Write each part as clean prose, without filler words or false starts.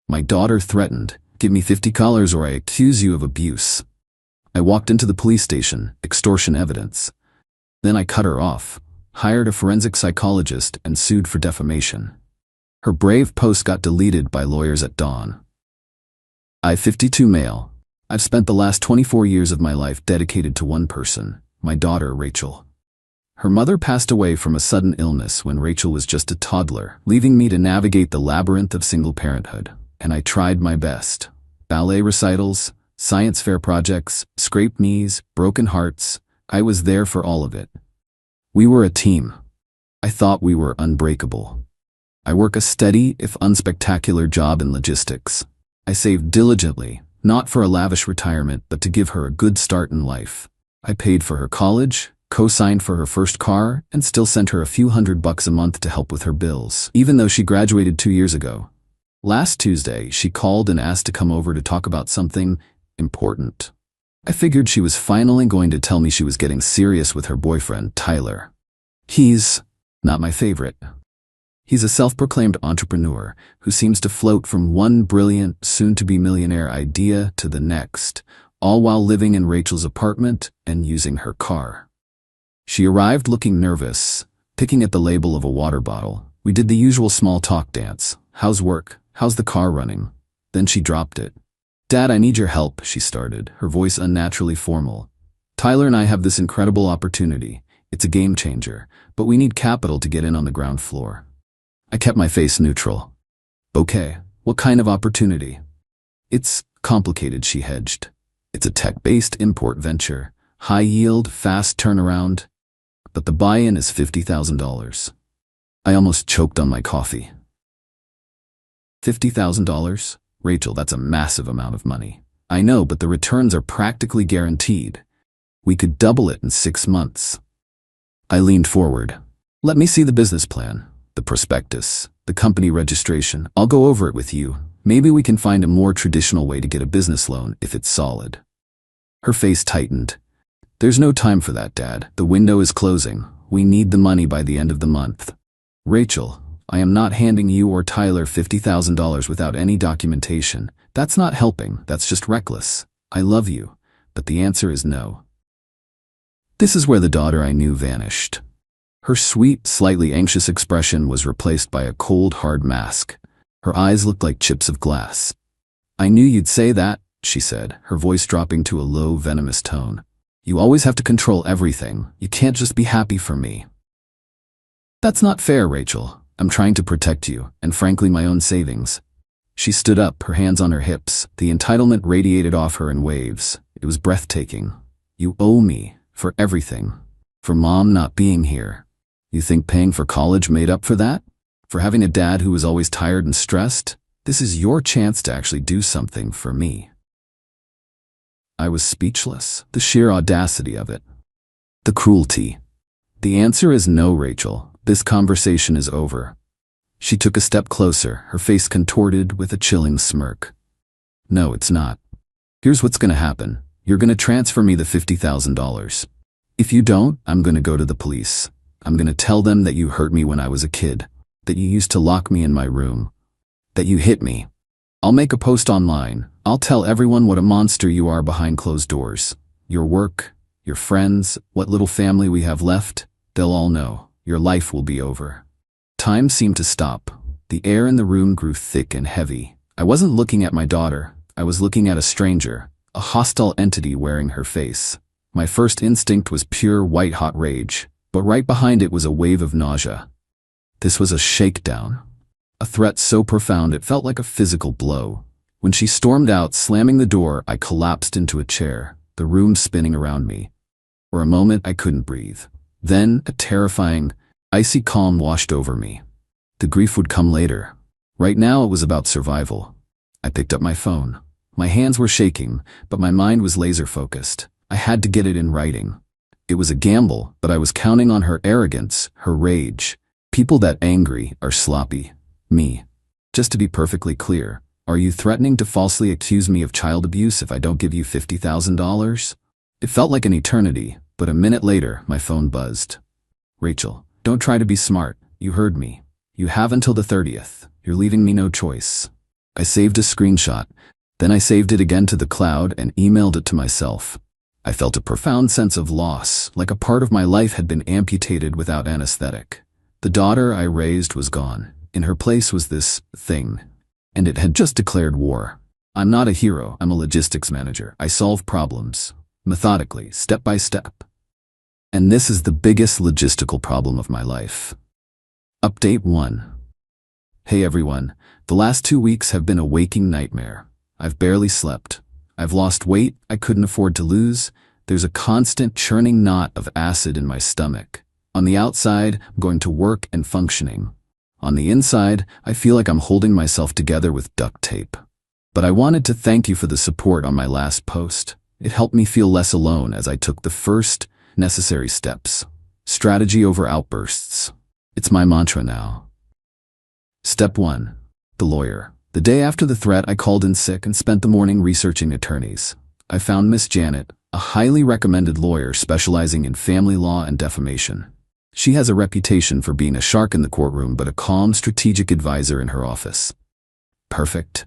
My daughter threatened, "Give me $50 or I accuse you of abuse." I walked into the police station, extortion evidence. Then I cut her off, hired a forensic psychologist, and sued for defamation. Her brave post got deleted by lawyers at dawn. I, 52 male. I've spent the last 24 years of my life dedicated to one person, my daughter Rachel. Her mother passed away from a sudden illness when Rachel was just a toddler, leaving me to navigate the labyrinth of single parenthood. And I tried my best. Ballet recitals, science fair projects, scraped knees, broken hearts. I was there for all of it. We were a team. I thought we were unbreakable. I work a steady, if unspectacular, job in logistics. I saved diligently, not for a lavish retirement, but to give her a good start in life. I paid for her college, co-signed for her first car, and still sent her a few $100 a month to help with her bills, even though she graduated 2 years ago. Last Tuesday, she called and asked to come over to talk about something important. I figured she was finally going to tell me she was getting serious with her boyfriend, Tyler. He's not my favorite. He's a self-proclaimed entrepreneur who seems to float from one brilliant, soon-to-be millionaire idea to the next, all while living in Rachel's apartment and using her car. She arrived looking nervous, picking at the label of a water bottle. We did the usual small talk dance. How's work? How's the car running? Then she dropped it. "Dad, I need your help," she started, her voice unnaturally formal. "Tyler and I have this incredible opportunity. It's a game changer, but we need capital to get in on the ground floor." I kept my face neutral. "Okay, what kind of opportunity?" "It's complicated," she hedged. "It's a tech-based import venture, high yield, fast turnaround, but the buy-in is $50,000. I almost choked on my coffee. $50,000? Rachel, that's a massive amount of money. I know, but the returns are practically guaranteed. We could double it in 6 months. I leaned forward. "Let me see the business plan, the prospectus, the company registration. I'll go over it with you. Maybe we can find a more traditional way to get a business loan if it's solid." Her face tightened. "There's no time for that, Dad. The window is closing. We need the money by the end of the month." "Rachel, I am not handing you or Tyler $50,000 without any documentation. That's not helping, that's just reckless. I love you, but the answer is no." This is where the daughter I knew vanished. Her sweet, slightly anxious expression was replaced by a cold, hard mask. Her eyes looked like chips of glass. "I knew you'd say that," she said, her voice dropping to a low, venomous tone. "You always have to control everything. You can't just be happy for me." "That's not fair, Rachel. I'm trying to protect you, and frankly my own savings." She stood up, her hands on her hips. The entitlement radiated off her in waves. It was breathtaking. "You owe me, for everything. For Mom not being here. You think paying for college made up for that? For having a dad who was always tired and stressed? This is your chance to actually do something for me." I was speechless. The sheer audacity of it. The cruelty. "The answer is no, Rachel. This conversation is over." She took a step closer, her face contorted with a chilling smirk. "No, it's not. Here's what's gonna happen. You're gonna transfer me the $50,000. If you don't, I'm gonna go to the police. I'm gonna tell them that you hurt me when I was a kid, that you used to lock me in my room, that you hit me. I'll make a post online. I'll tell everyone what a monster you are behind closed doors. Your work, your friends, what little family we have left, they'll all know. Your life will be over." Time seemed to stop. The air in the room grew thick and heavy. I wasn't looking at my daughter. I was looking at a stranger, a hostile entity wearing her face. My first instinct was pure white-hot rage, but right behind it was a wave of nausea. This was a shakedown. A threat so profound it felt like a physical blow. When she stormed out, slamming the door, I collapsed into a chair, the room spinning around me. For a moment, I couldn't breathe. Then, a terrifying, icy calm washed over me. The grief would come later. Right now, it was about survival. I picked up my phone. My hands were shaking, but my mind was laser-focused. I had to get it in writing. It was a gamble, but I was counting on her arrogance, her rage. People that angry are sloppy. Me. Just to be perfectly clear, are you threatening to falsely accuse me of child abuse if I don't give you $50,000? It felt like an eternity, but a minute later, my phone buzzed. "Rachel, don't try to be smart. You heard me. You have until the 30th. You're leaving me no choice." I saved a screenshot. Then I saved it again to the cloud and emailed it to myself. I felt a profound sense of loss, like a part of my life had been amputated without anesthetic. The daughter I raised was gone. In her place was this thing, and it had just declared war. I'm not a hero, I'm a logistics manager. I solve problems, methodically, step by step. And this is the biggest logistical problem of my life. Update 1. Hey everyone, the last 2 weeks have been a waking nightmare. I've barely slept. I've lost weight I couldn't afford to lose. There's a constant churning knot of acid in my stomach. On the outside, I'm going to work and functioning. On the inside, I feel like I'm holding myself together with duct tape. But I wanted to thank you for the support on my last post. It helped me feel less alone as I took the first necessary steps. Strategy over outbursts. It's my mantra now. Step 1. The lawyer. The day after the threat, I called in sick and spent the morning researching attorneys. I found Miss Janet, a highly recommended lawyer specializing in family law and defamation. She has a reputation for being a shark in the courtroom but a calm, strategic advisor in her office. Perfect.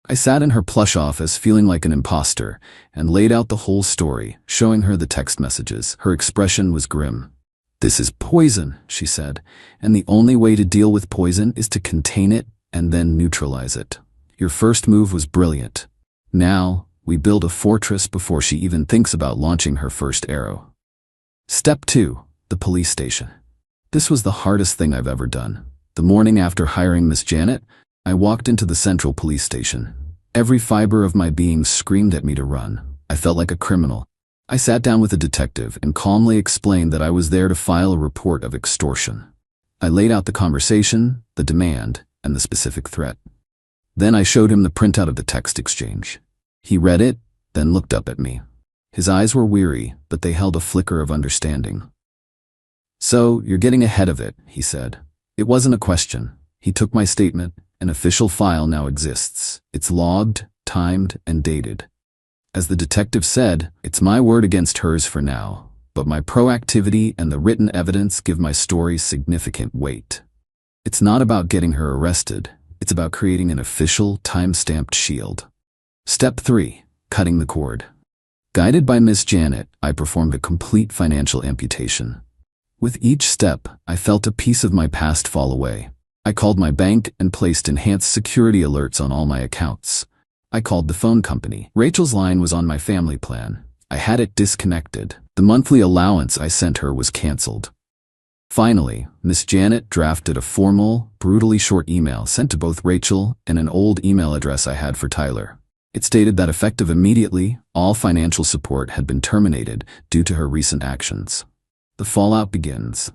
I sat in her plush office feeling like an imposter and laid out the whole story, showing her the text messages. Her expression was grim. "This is poison," she said, "and the only way to deal with poison is to contain it and then neutralize it. Your first move was brilliant. Now, we build a fortress before she even thinks about launching her first arrow." Step 2. The police station. This was the hardest thing I've ever done. The morning after hiring Miss Janet, I walked into the central police station. Every fiber of my being screamed at me to run. I felt like a criminal. I sat down with a detective and calmly explained that I was there to file a report of extortion. I laid out the conversation, the demand, and the specific threat. Then I showed him the printout of the text exchange. He read it, then looked up at me. His eyes were weary, but they held a flicker of understanding. "So, you're getting ahead of it," he said. It wasn't a question. He took my statement. An official file now exists. It's logged, timed, and dated. As the detective said, it's my word against hers for now, but my proactivity and the written evidence give my story significant weight. It's not about getting her arrested. It's about creating an official, time-stamped shield. Step 3. Cutting the cord. Guided by Miss Janet, I performed a complete financial amputation. With each step, I felt a piece of my past fall away. I called my bank and placed enhanced security alerts on all my accounts. I called the phone company. Rachel's line was on my family plan. I had it disconnected. The monthly allowance I sent her was canceled. Finally, Miss Janet drafted a formal, brutally short email sent to both Rachel and an old email address I had for Tyler. It stated that effective immediately, all financial support had been terminated due to her recent actions. The fallout begins.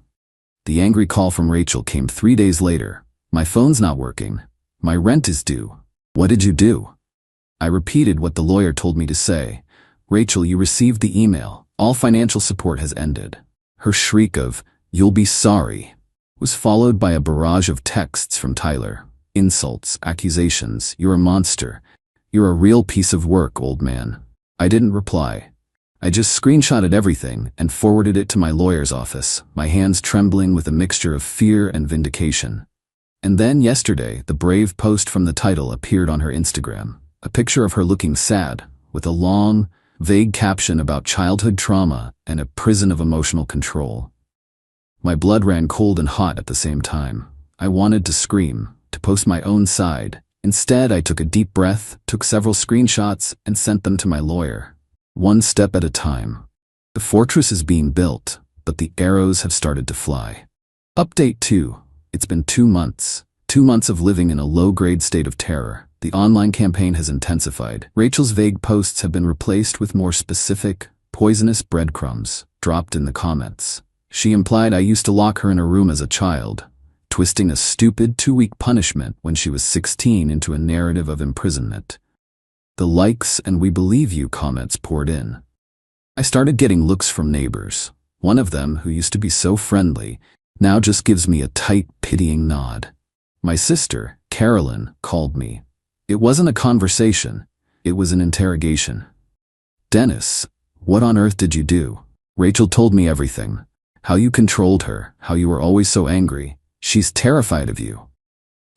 The angry call from Rachel came 3 days later. "My phone's not working. My rent is due. What did you do?" I repeated what the lawyer told me to say. "Rachel, you received the email. All financial support has ended." Her shriek of, "You'll be sorry," was followed by a barrage of texts from Tyler. Insults, accusations, "You're a monster. You're a real piece of work, old man." I didn't reply. I just screenshotted everything and forwarded it to my lawyer's office, my hands trembling with a mixture of fear and vindication. And then yesterday, the brave post from the title appeared on her Instagram. A picture of her looking sad, with a long, vague caption about childhood trauma and a prison of emotional control. My blood ran cold and hot at the same time. I wanted to scream, to post my own side. Instead, I took a deep breath, took several screenshots, and sent them to my lawyer. One step at a time. The fortress is being built, but the arrows have started to fly. Update 2. It's been 2 months. 2 months of living in a low-grade state of terror. The online campaign has intensified. Rachel's vague posts have been replaced with more specific, poisonous breadcrumbs dropped in the comments. She implied I used to lock her in a room as a child, twisting a stupid 2-week punishment when she was 16 into a narrative of imprisonment. The likes and "we believe you" comments poured in. I started getting looks from neighbors. One of them, who used to be so friendly, now just gives me a tight, pitying nod. My sister, Carolyn, called me. It wasn't a conversation, it was an interrogation. "Dennis, what on earth did you do?" Rachel told me everything. How you controlled her, how you were always so angry. She's terrified of you.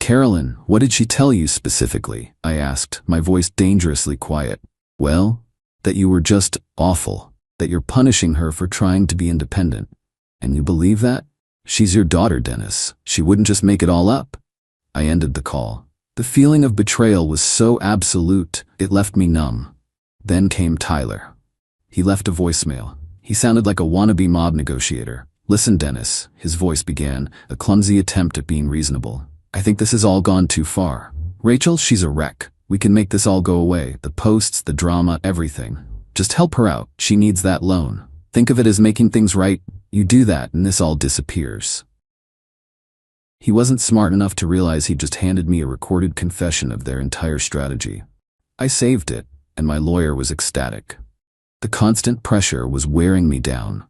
Carolyn, what did she tell you specifically? I asked, my voice dangerously quiet. Well, that you were just awful, that you're punishing her for trying to be independent. And you believe that? She's your daughter, Dennis. She wouldn't just make it all up. I ended the call. The feeling of betrayal was so absolute, it left me numb. Then came Tyler. He left a voicemail. He sounded like a wannabe mob negotiator. Listen, Dennis, his voice began, a clumsy attempt at being reasonable. I think this has all gone too far. Rachel, she's a wreck. We can make this all go away. The posts, the drama, everything. Just help her out. She needs that loan. Think of it as making things right. You do that and this all disappears. He wasn't smart enough to realize he'd just handed me a recorded confession of their entire strategy. I saved it, and my lawyer was ecstatic. The constant pressure was wearing me down.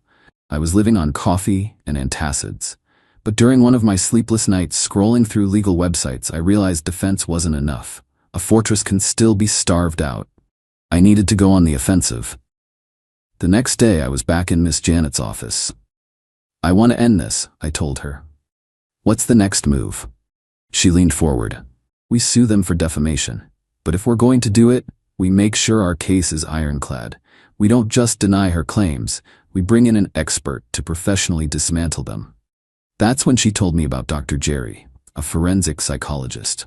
I was living on coffee and antacids. But during one of my sleepless nights scrolling through legal websites, I realized defense wasn't enough. A fortress can still be starved out. I needed to go on the offensive. The next day, I was back in Miss Janet's office. I want to end this, I told her. What's the next move? She leaned forward. We sue them for defamation. But if we're going to do it, we make sure our case is ironclad. We don't just deny her claims, we bring in an expert to professionally dismantle them. That's when she told me about Dr. Jerry, a forensic psychologist.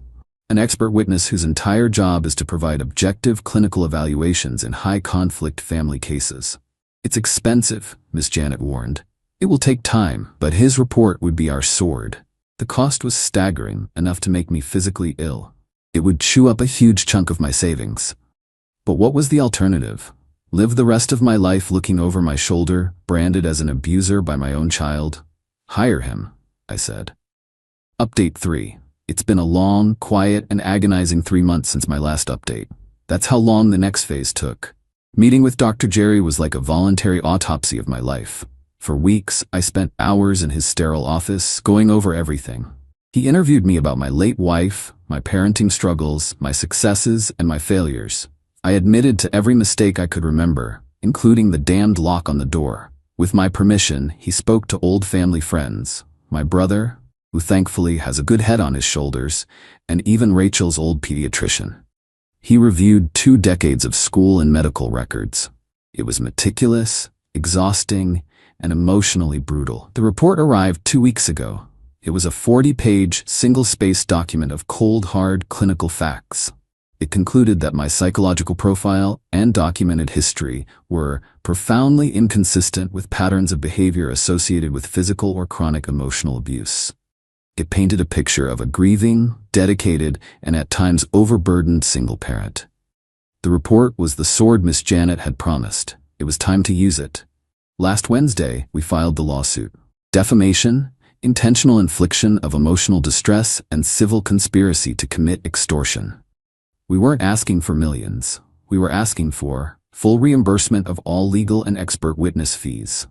An expert witness whose entire job is to provide objective clinical evaluations in high-conflict family cases. It's expensive, Miss Janet warned. It will take time, but his report would be our sword. The cost was staggering, enough to make me physically ill. It would chew up a huge chunk of my savings. But what was the alternative? Live the rest of my life looking over my shoulder, branded as an abuser by my own child? Hire him, I said. Update 3. It's been a long, quiet, and agonizing 3 months since my last update. That's how long the next phase took. Meeting with Dr. Jerry was like a voluntary autopsy of my life. For weeks, I spent hours in his sterile office, going over everything. He interviewed me about my late wife, my parenting struggles, my successes, and my failures. I admitted to every mistake I could remember, including the damned lock on the door. With my permission, he spoke to old family friends, my brother, who thankfully has a good head on his shoulders, and even Rachel's old pediatrician. He reviewed 2 decades of school and medical records. It was meticulous, exhausting, and emotionally brutal. The report arrived 2 weeks ago. It was a 40-page, single-spaced document of cold, hard clinical facts. It concluded that my psychological profile and documented history were profoundly inconsistent with patterns of behavior associated with physical or chronic emotional abuse. It painted a picture of a grieving, dedicated, and at times overburdened single parent. The report was the sword Miss Janet had promised. It was time to use it. Last Wednesday, we filed the lawsuit. Defamation, intentional infliction of emotional distress, and civil conspiracy to commit extortion. We weren't asking for millions. We were asking for full reimbursement of all legal and expert witness fees,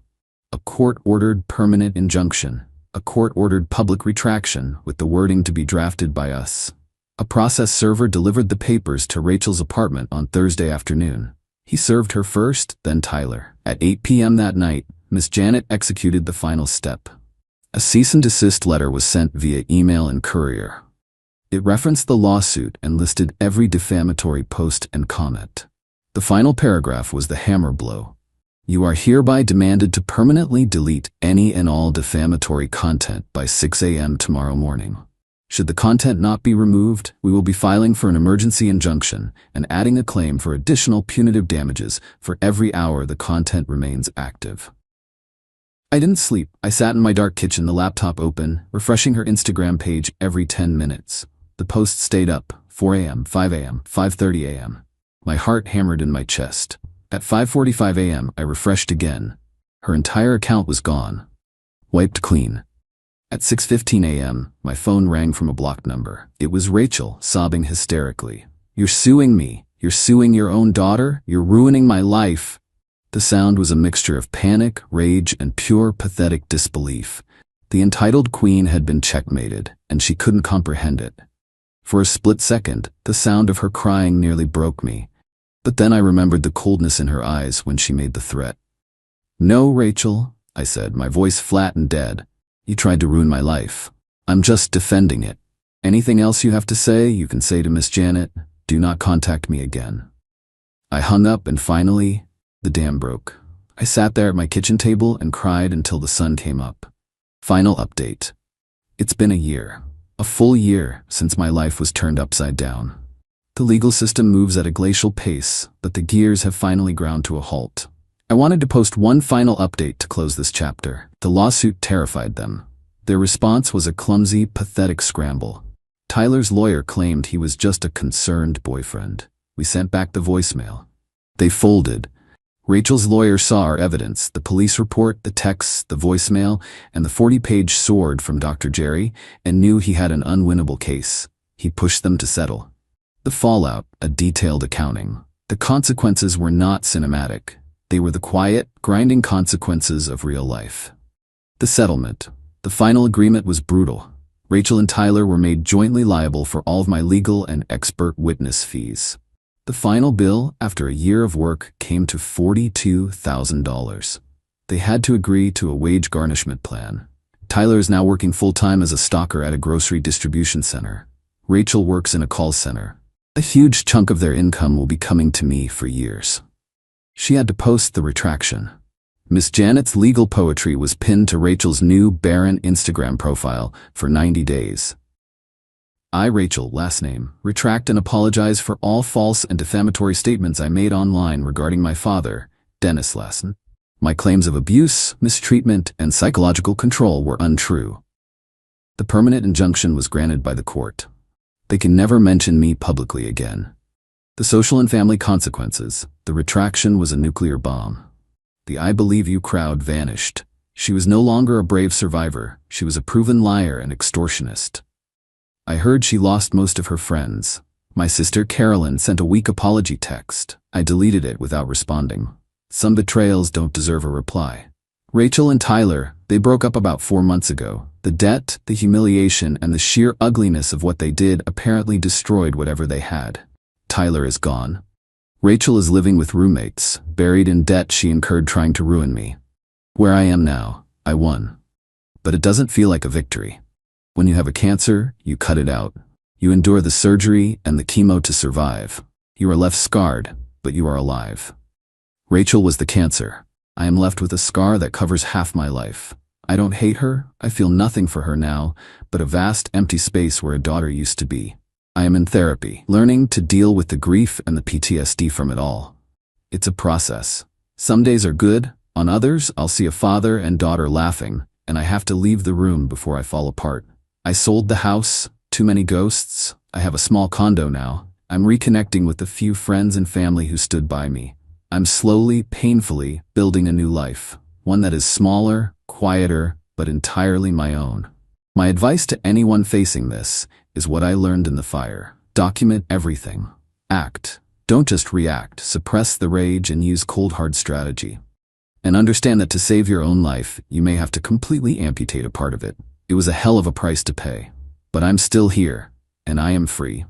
a court-ordered permanent injunction, a court-ordered public retraction with the wording to be drafted by us. A process server delivered the papers to Rachel's apartment on Thursday afternoon. He served her first, then Tyler. At 8 p.m. that night, Miss Janet executed the final step. A cease and desist letter was sent via email and courier. It referenced the lawsuit and listed every defamatory post and comment. The final paragraph was the hammer blow. You are hereby demanded to permanently delete any and all defamatory content by 6 a.m. tomorrow morning. Should the content not be removed, we will be filing for an emergency injunction and adding a claim for additional punitive damages for every hour the content remains active. I didn't sleep. I sat in my dark kitchen, the laptop open, refreshing her Instagram page every 10 minutes. The posts stayed up, 4 a.m., 5 a.m., 5:30 a.m. My heart hammered in my chest. At 5:45 a.m., I refreshed again. Her entire account was gone. Wiped clean. At 6:15 a.m., my phone rang from a blocked number. It was Rachel, sobbing hysterically. You're suing me. You're suing your own daughter. You're ruining my life. The sound was a mixture of panic, rage, and pure, pathetic disbelief. The entitled queen had been checkmated, and she couldn't comprehend it. For a split second, the sound of her crying nearly broke me. But then I remembered the coldness in her eyes when she made the threat. No, Rachel, I said, my voice flat and dead. You tried to ruin my life. I'm just defending it. Anything else you have to say, you can say to Miss Janet. Do not contact me again. I hung up and finally, the dam broke. I sat there at my kitchen table and cried until the sun came up. Final update. It's been a year. A full year since my life was turned upside down. The legal system moves at a glacial pace, but the gears have finally ground to a halt. I wanted to post one final update to close this chapter. The lawsuit terrified them. Their response was a clumsy, pathetic scramble. Tyler's lawyer claimed he was just a concerned boyfriend. We sent back the voicemail. They folded. Rachel's lawyer saw our evidence, the police report, the texts, the voicemail, and the 40-page sword from Dr. Jerry, and knew he had an unwinnable case. He pushed them to settle. The fallout, a detailed accounting. The consequences were not cinematic. They were the quiet, grinding consequences of real life. The settlement. The final agreement was brutal. Rachel and Tyler were made jointly liable for all of my legal and expert witness fees. The final bill, after a year of work, came to $42,000. They had to agree to a wage garnishment plan. Tyler is now working full-time as a stalker at a grocery distribution center. Rachel works in a call center. A huge chunk of their income will be coming to me for years. She had to post the retraction. Miss Janet's legal poetry was pinned to Rachel's new barren Instagram profile for 90 days. I, Rachel, last name, retract and apologize for all false and defamatory statements I made online regarding my father, Dennis Lassen. My claims of abuse, mistreatment, and psychological control were untrue. The permanent injunction was granted by the court. They can never mention me publicly again. The social and family consequences. The retraction was a nuclear bomb. The I believe you crowd vanished. She was no longer a brave survivor. She was a proven liar and extortionist. I heard she lost most of her friends. My sister Carolyn sent a weak apology text. I deleted it without responding. Some betrayals don't deserve a reply. Rachel and Tyler, they broke up about 4 months ago. The debt, the humiliation, and the sheer ugliness of what they did apparently destroyed whatever they had. Tyler is gone. Rachel is living with roommates, buried in debt she incurred trying to ruin me. Where I am now, I won. But it doesn't feel like a victory. When you have a cancer, you cut it out. You endure the surgery and the chemo to survive. You are left scarred, but you are alive. Rachel was the cancer. I am left with a scar that covers half my life. I don't hate her, I feel nothing for her now, but a vast empty space where a daughter used to be. I am in therapy, learning to deal with the grief and the PTSD from it all. It's a process. Some days are good, on others I'll see a father and daughter laughing, and I have to leave the room before I fall apart. I sold the house, too many ghosts, I have a small condo now. I'm reconnecting with the few friends and family who stood by me. I'm slowly, painfully building a new life, one that is smaller, quieter, but entirely my own. My advice to anyone facing this is what I learned in the fire. Document everything. Act. Don't just react. Suppress the rage and use cold hard strategy. And understand that to save your own life, you may have to completely amputate a part of it. It was a hell of a price to pay. But I'm still here, and I am free.